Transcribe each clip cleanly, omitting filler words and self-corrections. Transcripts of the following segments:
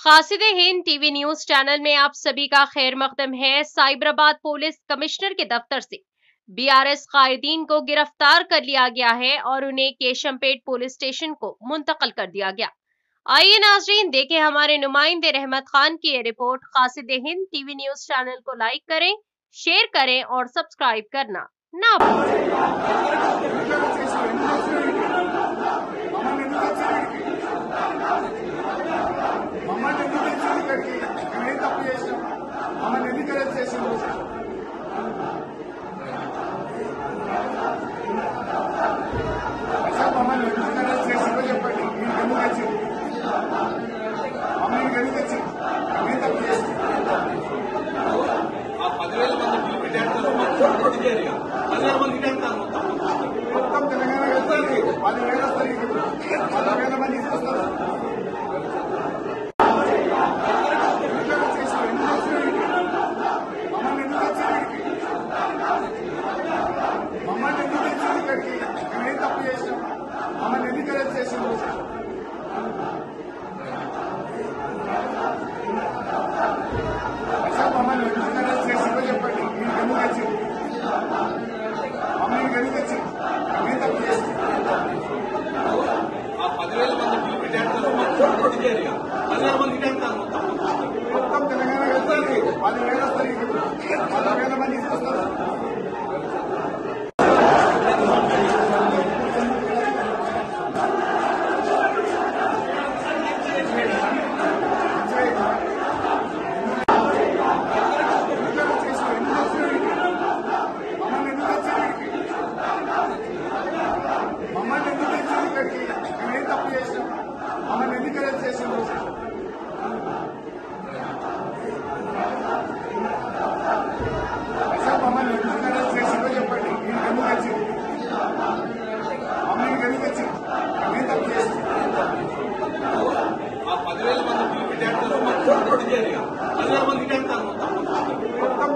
कासिद-ए-हिंद TV news channel में आप सभी का खैर मकदम है। साइबराबाद पुलिस कमिश्नर के दफ्तर से बीआरएस कायदीन को गिरफ्तार कर लिया गया है और उन्हें केशमपेट पुलिस स्टेशन को मुंतकिल कर दिया गया। आइए नाजरीन देखें हमारे नुमाइंदे रहमत खान की ये रिपोर्ट। कासिद-ए-हिंद टीवी न्यूज चैनल को लाइक करें, शेयर करें और सब्सक्राइब करना ना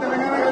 తెలంగాణ